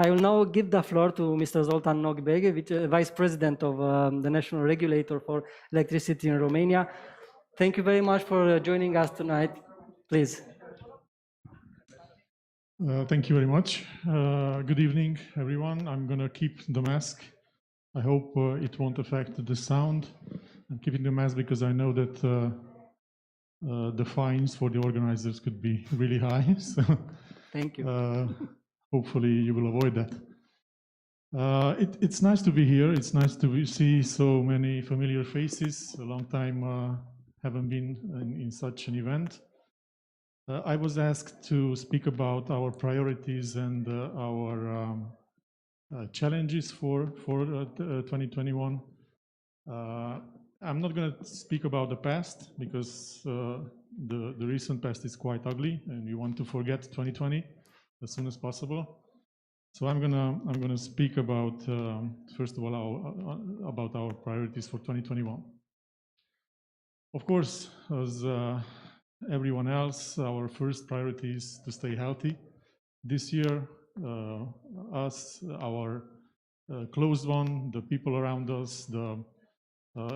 I will now give the floor to Mr. Zoltan Bege, Vice President of the National Regulator for Electricity in Romania. Thank you very much for joining us tonight. Please. Thank you very much. Good evening, everyone. I'm going to keep the mask. I hope it won't affect the sound. I'm keeping the mask because I know that the fines for the organizers could be really high. So thank you. Hopefully you will avoid that. It's nice to be here. It's nice to see so many familiar faces. A long time haven't been in such an event. I was asked to speak about our priorities and our challenges for 2021. I'm not going to speak about the past because the recent past is quite ugly, and we want to forget 2020 as soon as possible. So I'm gonna speak about first of all about our priorities for 2021. Of course, as everyone else, our first priority is to stay healthy. This year, us, our close one, the people around us, the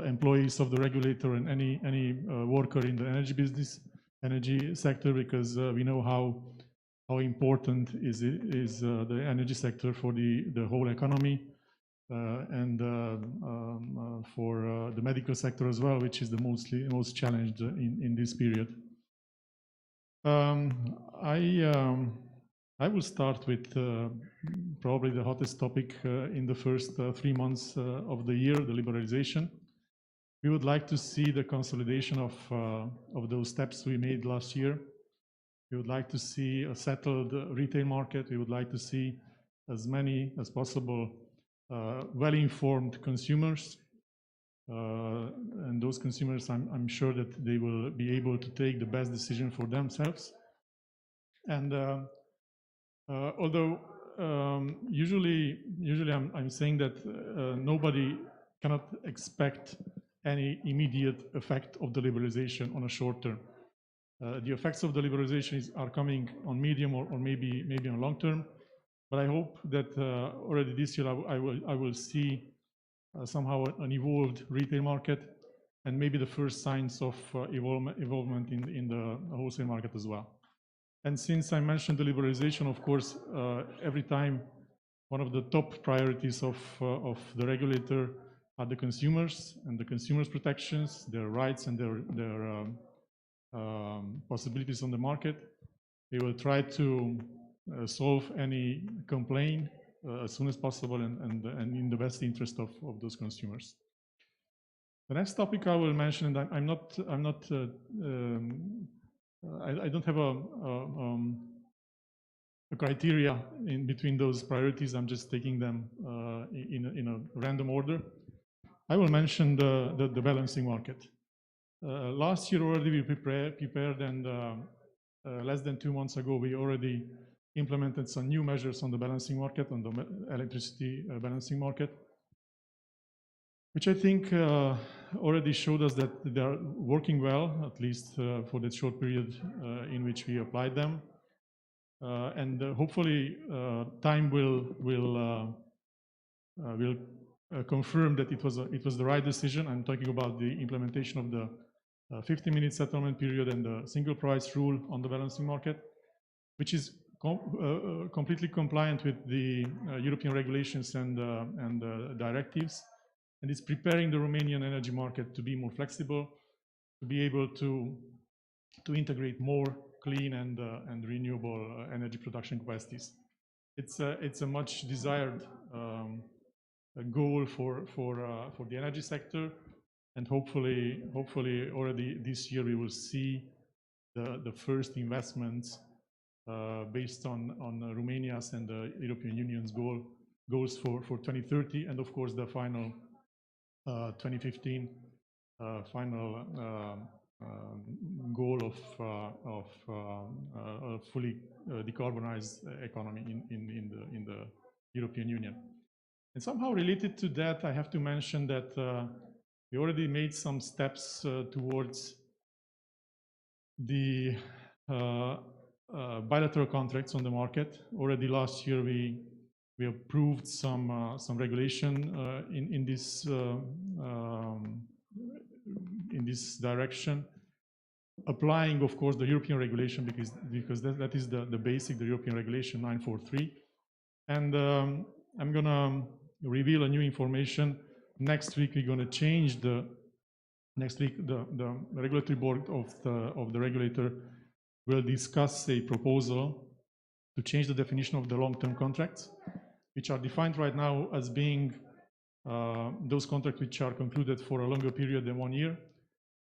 employees of the regulator, and any worker in the energy sector, because we know how important is the energy sector for the whole economy and for the medical sector as well, which is the most challenged in this period. I will start with probably the hottest topic in the first 3 months of the year, the liberalization. We would like to see the consolidation of those steps we made last year. We would like to see a settled retail market. We would like to see as many as possible well-informed consumers. And those consumers, I'm sure that they will be able to take the best decision for themselves. And although usually I'm saying that nobody cannot expect any immediate effect of the liberalization on a short term. The effects of the liberalization are coming on medium or maybe on long term, but I hope that already this year I will see somehow an evolved retail market and maybe the first signs of evolvement in the wholesale market as well. And since I mentioned the liberalization, of course, every time one of the top priorities of the regulator are the consumers and the consumers' protections, their rights and their possibilities on the market. We will try to solve any complaint as soon as possible and in the best interest of those consumers. The next topic I will mention, and I don't have a criteria in between those priorities. I'm just taking them in a random order. I will mention the balancing market. Last year already we prepared and less than 2 months ago we already implemented some new measures on the balancing market, on the electricity balancing market, which I think already showed us that they are working well, at least for that short period in which we applied them. And hopefully time will confirm that it was the right decision. I'm talking about the implementation of the 50-minute settlement period and the single price rule on the balancing market, which is completely compliant with the European regulations and directives. And it's preparing the Romanian energy market to be more flexible, to be able to integrate more clean and renewable energy production capacities. It's a much desired goal for the energy sector, and hopefully already this year we will see the first investments based on Romania's and the European Union's goals for 2030, and of course the final 2015 final goal of a fully decarbonized economy in the European Union. And somehow related to that, I have to mention that we already made some steps towards the bilateral contracts on the market. Already last year we we approved some regulation in this direction, applying, of course, the European regulation because that is the basic, the European regulation 943. And I'm gonna reveal a new information. Next week we're gonna change the regulatory board of the regulator will discuss a proposal to change the definition of the long-term contracts, which are defined right now as being those contracts which are concluded for a longer period than 1 year.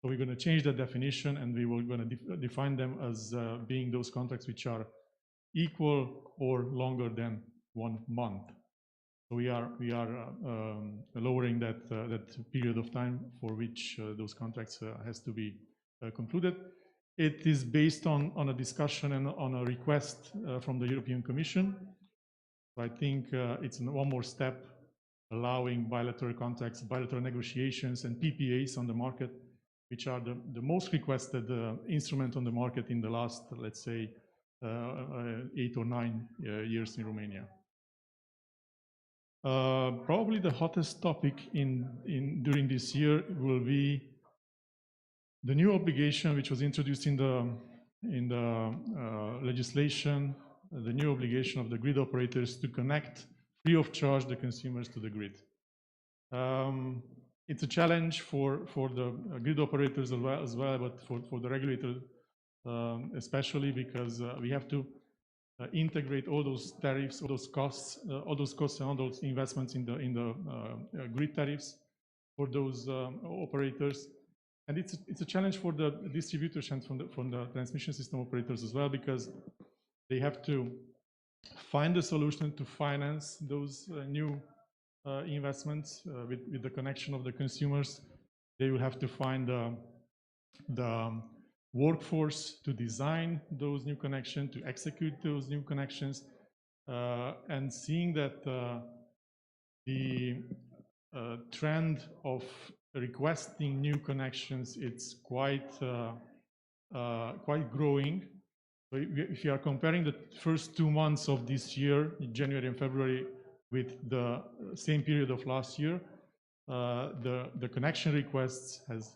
So we're going to change the definition, and we will going to define them as being those contracts which are equal or longer than 1 month. So we are lowering that period of time for which those contracts has to be concluded. It is based on a discussion and on a request from the European Commission. So I think it's one more step allowing bilateral contracts, bilateral negotiations, and PPAs on the market, which are the most requested instrument on the market in the last, let's say, 8 or 9 years in Romania. Probably the hottest topic during this year will be the new obligation which was introduced in the legislation, the new obligation of the grid operators to connect free of charge the consumers to the grid. It's a challenge for the grid operators as well, but for the regulator especially, because we have to integrate all those tariffs, all those costs and all those investments in the grid tariffs for those operators. And it's a challenge for the distributors and from the transmission system operators as well, because they have to find a solution to finance those new investments with the connection of the consumers. They will have to find the workforce to design those new connections, to execute those new connections, and seeing that the trend of requesting new connections, it's quite growing. So if you are comparing the first 2 months of this year, January and February, with the same period of last year, the connection requests has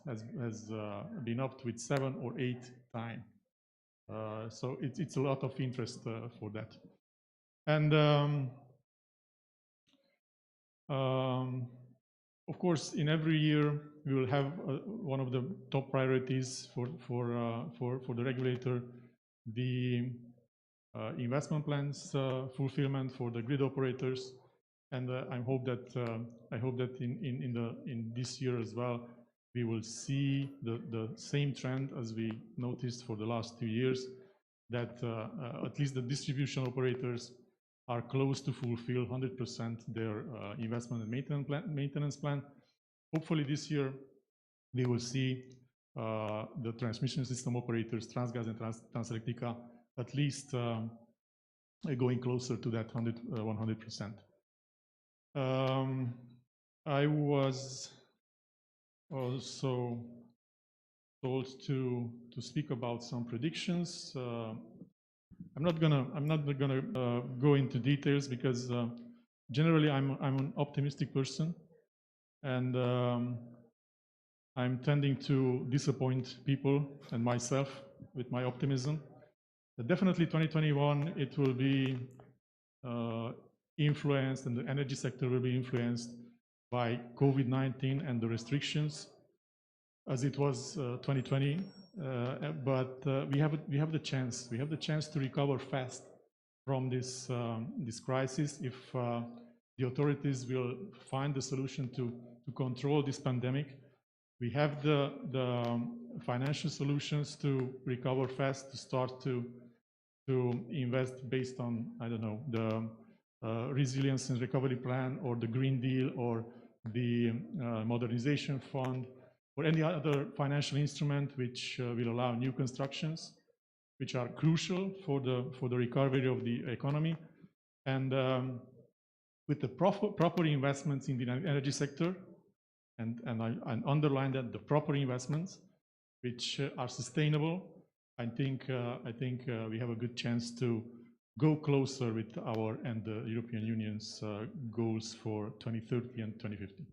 been upped with 7 or 8 times. So it's a lot of interest for that. And of course, in every year we will have one of the top priorities for the regulator, the investment plans fulfillment for the grid operators. And I hope that in this year as well, we will see the same trend as we noticed for the last 2 years, that at least the distribution operators are close to fulfill 100% their investment and maintenance plan. Hopefully this year we will see the transmission system operators, Transgas and Transelectrica, at least going closer to that 100%. I was also told to speak about some predictions. I'm not gonna go into details because generally I'm an optimistic person, and I'm tending to disappoint people and myself with my optimism. But definitely 2021, it will be influenced, and the energy sector will be influenced by COVID-19 and the restrictions, as it was 2020. But we have the chance to recover fast from this crisis if the authorities will find the solution to control this pandemic. We have the financial solutions to recover fast, to start to invest based on, I don't know, the resilience and recovery plan, or the Green Deal, or the modernization fund, or any other financial instrument which will allow new constructions, which are crucial for the recovery of the economy. And with the proper investments in the energy sector, and I underline that, the proper investments which are sustainable, I think we have a good chance to go closer with our and the European Union's goals for 2030 and 2050.